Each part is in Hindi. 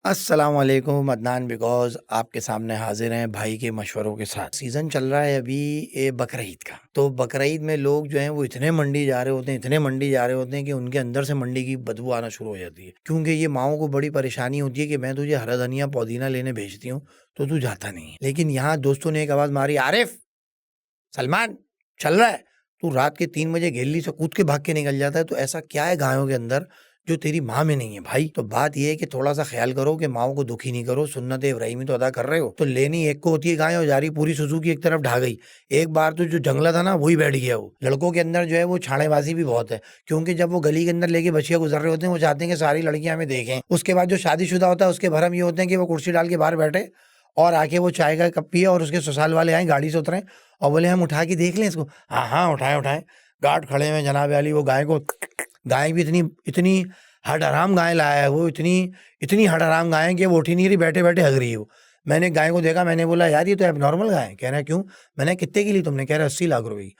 अस्सलाम वालेकुम अदनान बिकॉज़ आपके सामने हाज़िर हैं भाई के मशवरों के साथ। सीज़न चल रहा है अभी बकरीद का। तो बकरीद में लोग जो हैं वो इतने मंडी जा रहे होते हैं, इतने मंडी जा रहे होते हैं कि उनके अंदर से मंडी की बदबू आना शुरू हो जाती है। क्योंकि ये माँओं को बड़ी परेशानी होती है कि मैं तुझे हरा धनिया, पुदीना लेने भेजती हूँ, तो तू जाता नहीं है। लेकिन यहाँ दोस्तों ने एक आवाज़ मारी, "आरिफ! सलमान! चल रहा है?" तू रात के 3 बजे गैलरी से कूद के भाग के निकल जाता है। तो ऐसा क्या है गायों के अंदर जो तेरी माँ में नहीं है भाई? तो बात ये है कि थोड़ा-सा ख़्याल करो कि माँओं को दुखी नहीं करो, सुन्नत इब्राहिमी तो अदा कर रहे हो। तो लेनी एक को होती है गाय और जा रही पूरी सुज़ुकी एक तरफ ढा गई। एक बार तो जो जंगला था ना वही बैठ गया वो। लड़कों के अंदर जो है वो छानेबाज़ी भी बहुत है, क्योंकि जब वो गली के अंदर लेके बछिया गुज़र रहे होते हैं, वो चाहते हैं कि सारी लड़कियाँ हमें देखें। उसके बाद जो शादीशुदा होता है उसके भरम ये होते हैं कि वो कुर्सी डाल के बाहर बैठे और आके वो चाय का कप पिए और उसके ससुराल वाले आएँ, गाड़ी से उतरें और बोले हम उठा के देख लें इसको। हाँ, हाँ, उठाएँ, उठाएँ। गार्ड खड़े हैं जनाब वाली, वो गाय को गाय भी इतनी इतनी हठहराम गाय लाया है वो, इतनी इतनी हठहराम गाय है कि वो उठ ही नहीं रही, बैठे-बैठे हग रही है वो। मैंने गाय को देखा, मैंने बोला यार ये तो एबनॉर्मल गाय है। कह रहा है क्यों? मैंने कितने की ली तुमने? कह रहा है 80 लाख रुपए की।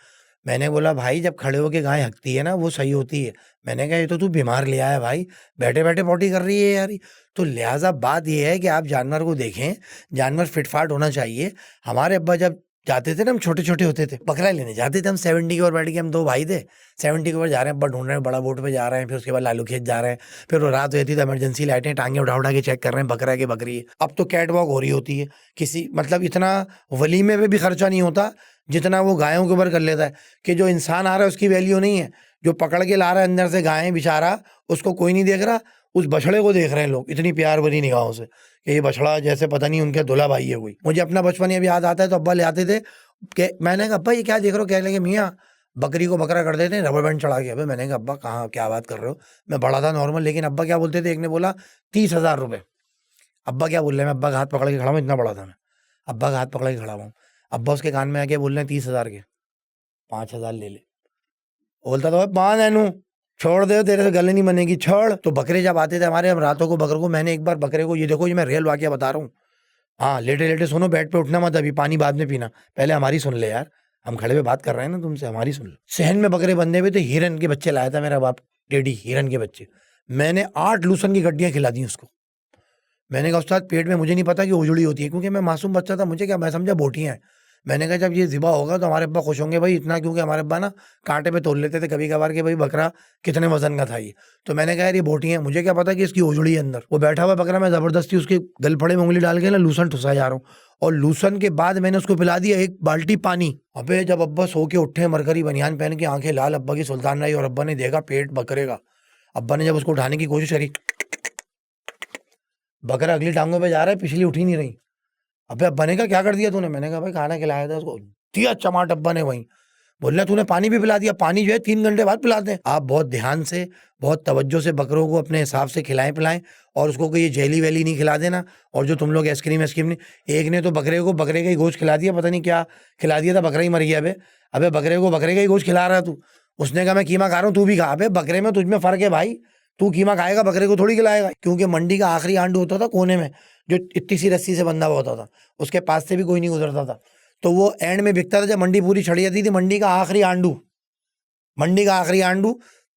मैंने बोला भाई जब खड़े होके गाय हगती है ना वो सही होती है। मैंने कहा ये तो तू बीमार ले आया भाई, बैठे-बैठे पॉटी कर रही है यार ये। तो लिहाज़ा बात ये है कि आप जानवर को देखें, जानवर फिट-फाट होना चाहिए। हमारे अब्बा जब जाते थे ना, हम छोटे-छोटे होते थे, बकरा लेने जाते थे हम 70 के ऊपर बैठ के, हम 2 भाई थे। 70 के ऊपर जा रहे हैं, अब्बा ढूँढ रहे हैं, बड़ा बोट पे जा रहे हैं, फिर उसके बाद लालू खेत जा रहे हैं। फिर वो रात होती है तो इमरजेंसी लाइटें टाँगे उठा-उठा के चेक कर रहे हैं बकरा है कि बकरी है। अब तो कैट वॉक हो रही होती है। किसी मतलब इतना वलीमे में भी खर्चा नहीं होता, जितना वो गायों के ऊपर कर लेता है कि जो इंसान आ रहा है उसकी वैल्यू नहीं है। जो पकड़ के ला रहा है अंदर से गायें बेचारा, उसको कोई नहीं देख रहा, उस बछड़े को देख रहे हैं लोग इतनी प्यार भरी निगाहों से कि ये बछड़ा जैसे पता नहीं उनका दूल्हा भाई है कोई। मुझे अपना बचपन अभी याद आता है तो अब्बा ले आते थे कि मैंने कहा अब्बा ये क्या देख रहे हो? कहने लगे मियाँ बकरी को बकरा कर देते हैं रबर बैंड चढ़ा के। अबे मैंने कहा अब्बा कहाँ क्या बात कर रहे हो? मैं बड़ा था नॉर्मल, लेकिन अब्बा क्या बोलते थे, एक ने बोला 30,000 रुपए। अब्बा क्या बोल रहे हैं? मैं अब्बा का हाथ पकड़ के खड़ा हूँ, इतना बड़ा था मैं। अब्बा का हाथ पकड़ के खड़ा हुआ हूँ। अब्बा उसके कान में आके बोल रहे हैं 30,000 के, 5,000 ले ले। बोलता था बांध एनू, छोड़ दे तेरे से गले नहीं बनेगी, छोड़। तो बकरे जब आते थे हमारे, हम रातों को बकरे को, मैंने एक बार बकरे को, ये देखो ये मैं रियल वाकया बता रहा हूँ। हाँ, लेटे-लेटे सुनो, बेड पे उठना मत अभी, पानी बाद में पीना। पहले हमारी सुन ले यार, हम खड़े पे बात कर रहे हैं ना तुमसे, हमारी सुन लो। सहन में बकरे बंधे हुए थे, हिरन के बच्चे लाया था मेरा बाप, टेडी हिरन के बच्चे। मैंने 8 लूसन की गड्डियाँ खिला दी उसको। मैंने कहा उस्ताद पेट में, मुझे नहीं पता कि उजड़ी होती है, क्योंकि मैं मासूम बच्चा था, मुझे क्या, मैं समझा बोटियाँ हैं। मैंने कहा जब ये ज़िबा होगा तो हमारे अब्बा खुश होंगे भाई इतना, क्योंकि हमारे अब्बा ना काँटे पे तोल लेते थे कभी-कभार कि भाई बकरा कितने वज़न का था ये। तो मैंने कहा यार ये बोटियाँ हैं, मुझे क्या पता कि इसकी उजड़ी है अंदर। वो बैठा हुआ बकरा, मैं ज़बरदस्ती उसके गलफड़े में उँगली डाल के ना लूसन ठुसाए जा रहा हूँ, और लूसन के बाद मैंने उसको पिला दिया 1 बाल्टी पानी। अबे जब अब्बा सो के उठे, मरकरी बनियान पहन के, आँखें लाल, अब्बा की सुल्तान रही, और अब्बा ने देखा पेट बकरे का। अब्बा ने जब उसको उठाने की कोशिश करी, बकरा अगली टाँगों पे जा रहा है, पिछली उठ ही नहीं रही। अबे अब्बा ने कहा क्या कर दिया तूने? मैंने कहा भाई खाना खिलाया था उसको। दिया चमाट अब्बा ने वहीं। बोल रहा तूने पानी भी पिला दिया, पानी जो है 3 घंटे बाद पिलाते हैं। आप बहुत ध्यान से, बहुत तवज्जो से बकरों को अपने हिसाब से खिलाएँ-पिलाएँ, और उसको कोई ये जेली-वेली नहीं खिला देना। और जो तुम लोग आइसक्रीम-वाइसक्रीम नहीं, एक ने तो बकरे को बकरे का ही गोश्त खिला दिया, पता नहीं क्या खिला दिया था, बकरा ही मर गया बे। अबे बकरे को बकरे का ही गोश्त खिला रहा है तू। उसने कहा मैं कीमा खा रहा हूँ, तू भी खा। अबे बकरे में तुझ में फ़र्क है भाई, तू कीमा खाएगा, बकरे को थोड़ी खिलाएगा। क्योंकि मंडी का आखिरी आंडू होता था कोने में, जो इत्ती सी रस्सी से बंधा हुआ होता था, उसके पास से भी कोई नहीं गुजरता था। तो वो एंड में बिकता था जब मंडी पूरी छड़ी जाती थी। मंडी का आखिरी आंडू, मंडी का आखिरी आंडू,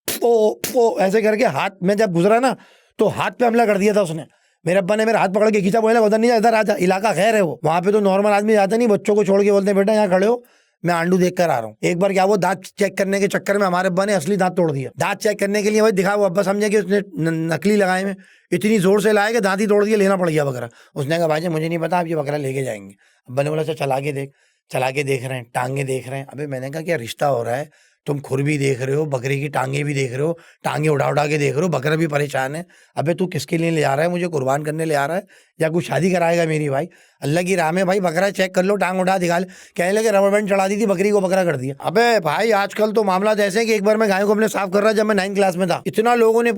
फो ऐसे करके हाथ में जब गुजरा ना, तो हाथ पे हमला कर दिया था उसने। मेरे अब्बा ने मेरा हाथ पकड़ के खींचा, बोला उधर नहीं जा, इधर आजा, इलाका खैर है वो, वहां पे तो नॉर्मल आदमी जाते नहीं, बच्चों को छोड़ के बोलते हैं बेटा यहाँ खड़े हो, मैं आंडू देख कर आ रहा हूँ। एक बार क्या, वो दांत चेक करने के चक्कर में हमारे अब्बा ने असली दांत तोड़ दिया। दांत चेक करने के लिए भाई दिखा, वो अब्बा समझे कि उसने नकली लगाए में, इतनी जोर से लाया कि दांत ही तोड़ दिया, लेना पड़ गया बकरा। उसने कहा भाई मुझे नहीं पता, आप ये बकरा लेके जाएंगे। अब्बा ने बोला अच्छा चला के देख। चला के देख रहे हैं, टांगे देख रहे हैं। अबे मैंने कहा क्या रिश्ता हो रहा है, तुम खुर भी देख रहे हो, बकरी की टांगे भी देख रहे हो, टांगे उठा-उठा के देख रहे हो, बकरा भी परेशान है। अबे तू किसके लिए ले जा रहा है? मुझे कुर्बान करने ले आ रहा है या कुछ शादी कराएगा मेरी भाई? अल्लाह की राह में भाई, बकरा चेक कर लो, टांग उठा दिखा ले। कहने लगे रबर बैंड चढ़ा दी थी, बकरी को बकरा कर दिया। अबे भाई आजकल तो मामला ऐसे है कि एक बार मैं गायों को अपने साफ कर रहा जब मैं 9th क्लास में था, इतना लोगों ने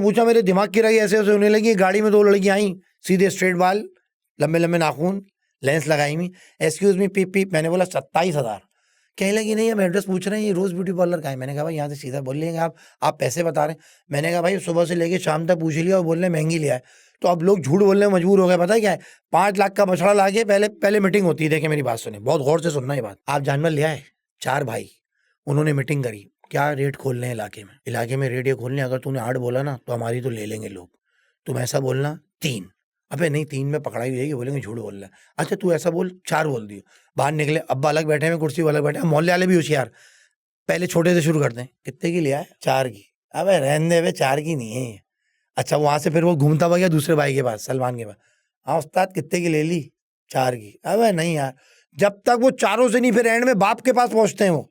पूछा, मेरे दिमाग की रही ऐसे-ऐसे होने लगी। गाड़ी में 2 लड़कियां आई, सीधे स्ट्रेट बाल, लंबे-लंबे नाखून, लेंस लगाई हुई, एक्सक्यूज़ मी पीप पीप। मैंने बोला 27,000। कहने लगी नहीं हम एड्रेस पूछ रहे हैं, ये रोज़ ब्यूटी पार्लर का है। मैंने कहा भाई यहाँ से सीधा बोल लेंगे आप पैसे बता रहे हैं। मैंने कहा भाई सुबह से लेके शाम तक पूछ लिया और बोल रहे हैं महंगी लिया है। तो अब लोग झूठ बोलने में मजबूर हो गए। पता है क्या है, 5 लाख का बछड़ा ला के पहले पहले मीटिंग होती है। देखिए मेरी बात सुनिए, बहुत गौर से सुनना ये बात। आप जानवर ले आए, 4 भाई, उन्होंने मीटिंग करी, क्या रेट खोलने हैं इलाके में। इलाके में रेट ये खोलने, अगर तूने 8 बोला ना तो हमारी तो ले लेंगे लोग। तुम ऐसा बोलना 3। अबे नहीं 3 में पकड़ाई हो जाएगी, बोलेंगे झूठ बोल रहा है। अच्छा तू ऐसा बोल 4 बोल दियो। बाहर निकले, अब्बा अलग बैठे हैं, कुर्सी वाले बैठे हैं, मोहल्ले वाले भी होशियार, पहले छोटे से शुरू करते हैं, कितने की लिया है? 4 की। अबे रहने दे बे, 4 की नहीं है ये। अच्छा वहां से फिर वो घूमता हुआ गया दूसरे भाई के पास, सलमान के पास, हाँ उस्ताद कितने की ले ली? 4 की। अबे नहीं यार, जब तक वो चारों से नहीं, फिर एंड में बाप के पास पहुंचते हैं वो।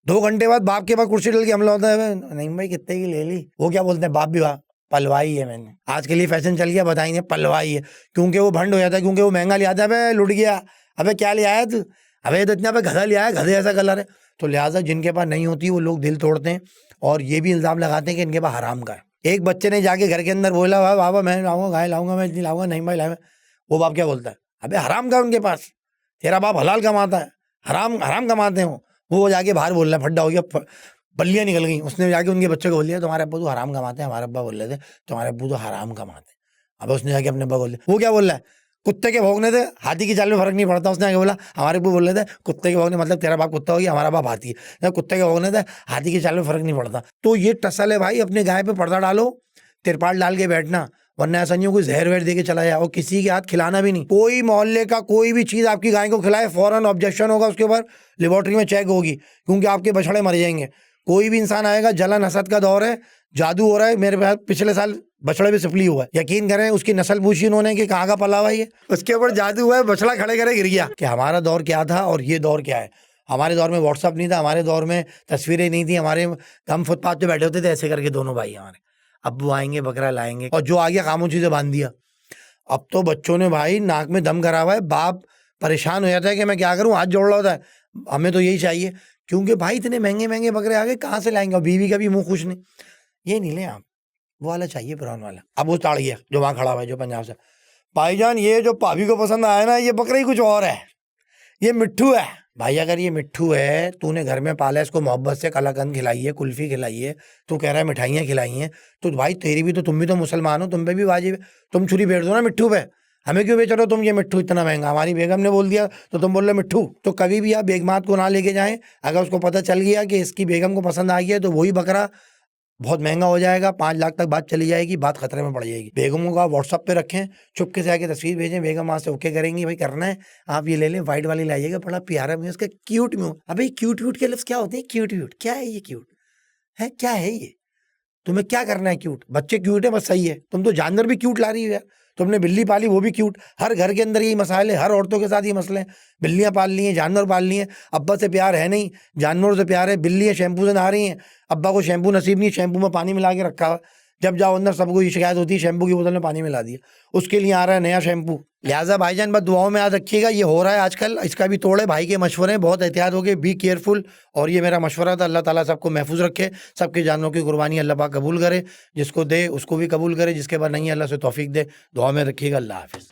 2 घंटे बाद बाप के पास कुर्सी डल के हमला होता है, नहीं भाई कितने की ले ली? वो क्या बोलते हैं, बाप भी वाह पलवाई है मैंने। आज के लिए फैशन चल गया, बताएंगे पलवाई है, क्योंकि वो भंड हो जाता है, क्योंकि वो महंगा लिया था। अबे लुट गया, अबे क्या लिया है तू? अबे तो इतना पे गधा लिया है, गधे ऐसा कलर है। तो लिहाजा जिनके पास नहीं होती वो लोग दिल तोड़ते हैं और ये भी इल्जाम लगाते हैं कि इनके पास हराम का है। एक बच्चे ने जाके घर के अंदर बोला, वाह बाबा मैं लाऊंगा, गाय लाऊंगा, मैं नहीं लाऊंगा, नहीं भाई लाऊंगा। वो बाप क्या बोलता है, अबे हराम का उनके पास, तेरा बाप हलाल कमाता है, हराम हराम कमाते हो। वो जाके बाहर बोल रहा है, फड्डा हो गया, बल्लियाँ निकल गई। उसने जाके उनके बच्चे को बोल दिया, तुम्हारे अब्बू तो हराम कमाते हैं। हमारे अब्बा बोल रहे थे तुम्हारे अब्बू तो हराम कमाते हैं। अब उसने जाके अपने अब्बा बोल दिया। वो क्या बोल रहा है, कुत्ते के भौंकने से हाथी की चाल में फर्क नहीं पड़ता। उसने आगे बोला, हमारे अब्बू बोल रहे थे कुत्ते के भौंकने, मतलब तेरा बाप कुत्ता हो गया, हमारा बाप हाथी है, कुत्ते के भौंकने से हाथी की चाल में फर्क नहीं पड़ता। तो ये टसल है भाई, अपने गाय पे पर्दा डालो, तिरपाल डाल के बैठना, वरना ऐसा नहीं हो कोई जहर वहर दे के चला जाए। और किसी के हाथ खिलाना भी नहीं। कोई मोहल्ले का कोई भी चीज आपकी गाय को खिलाए, फौरन ऑब्जेक्शन होगा, उसके ऊपर लेबोरेटरी में चेक होगी, क्योंकि आपके बछड़े मर जाएंगे। कोई भी इंसान आएगा, जलन हसद का दौर है, जादू हो रहा है। मेरे पास पिछले साल बछड़े भी सफली हुआ है, यकीन करें, उसकी नस्ल पूछी उन्होंने कि कहाँ का पला हुआ ये, उसके ऊपर जादू हुआ है, बछड़ा खड़े खड़े गिर गया। कि हमारा दौर क्या था और ये दौर क्या है। हमारे दौर में व्हाट्सअप नहीं था, हमारे दौर में तस्वीरें नहीं थी, हमारे हम फुटपाथ पे बैठे होते थे ऐसे करके दोनों भाई हमारे। अब वो आएंगे बकरा लाएंगे, और जो आ गया खामोशी से बांध दिया। अब तो बच्चों ने भाई नाक में दम करा हुआ है, बाप परेशान हो जाता है कि मैं क्या करूं, हाथ जोड़ रहा होता है। हमें तो यही चाहिए, क्योंकि भाई इतने महंगे महंगे बकरे आ गए, कहाँ से लाएंगे? और बीवी का भी मुंह खुश नहीं, ये नहीं ले आप, वो वाला चाहिए पुराना वाला। अब वो ताड़ गया जो वहां खड़ा हुआ है, जो पंजाब से, भाईजान ये जो भाभी को पसंद आया ना, ये बकरा ही कुछ और है, ये मिट्ठू है। भाई अगर ये मिट्ठू है, तूने घर में पाला, इसको मोहब्बत से कलाकंद खिलाई है, कुल्फी खिलाई है, तू कह रहा है मिठाइयाँ खिलाई हैं, तो भाई तेरी भी तो, तुम भी तो मुसलमान हो, तुम पे भी वाजिब है, तुम छुरी फेर दो ना मिट्ठू पे। हमें क्यों बेच रहे हो तुम ये मिट्ठू इतना महंगा? हमारी बेगम ने बोल दिया तो तुम बोल रहे मिट्ठू। तो कभी भी आप बेगमात को ना लेके जाएं, अगर उसको पता चल गया कि इसकी बेगम को पसंद आ गया, तो वही बकरा बहुत महंगा हो जाएगा, 5 लाख तक बात चली जाएगी, बात खतरे में पड़ जाएगी। बेगमों का व्हाट्सअप पे रखें, चुपके से आके तस्वीर भेजें, बेगम वहां से ओके करेंगी, भाई करना है आप ये ले लें, व्हाइट वाली लाइएगा, बड़ा प्यारा में उसका क्यूट में। अबे क्यूट व्यूट के लफ्ज क्या होते हैं? क्यूट व्यूट क्या है? ये क्यूट है, क्या है ये? तुम्हें क्या करना है? क्यूट बच्चे क्यूट है बस, सही है। तुम तो जानवर भी क्यूट ला रही हो यार, तुमने बिल्ली पाली वो भी क्यूट। हर घर के अंदर यही मसाले, हर औरतों के साथ ये मसले हैं, बिल्लियां पाल ली हैं, जानवर पाल ली हैं, अब्बा से प्यार है नहीं, जानवरों से प्यार है। बिल्लियां शैम्पू से नहा रही हैं, अब्बा को शैम्पू नसीब नहीं, शैम्पू में पानी मिला के रखा हुआ, जब जाओ अंदर सबको ये शिकायत होती है शैम्पू की बोतल में पानी मिला दिया, उसके लिए आ रहा है नया शैम्पू। लिहाजा भाईजान बस दुआओं में याद रखिएगा, ये हो रहा है आजकल, इसका भी तोड़े। भाई के मशवरे हैं, बहुत एहतियात हो गए, बी केयरफुल। और ये मेरा मशवरा था, अल्लाह ताला सबको महफूज रखे, सबके जानों की कुर्बानी अल्लाह पाक कबूल करे, जिसको दे उसको भी कबूल करे, जिसके बाद नहीं अल्लाह से तौफीक दे। दुआ में रखिएगा। अल्लाह हाफिज़।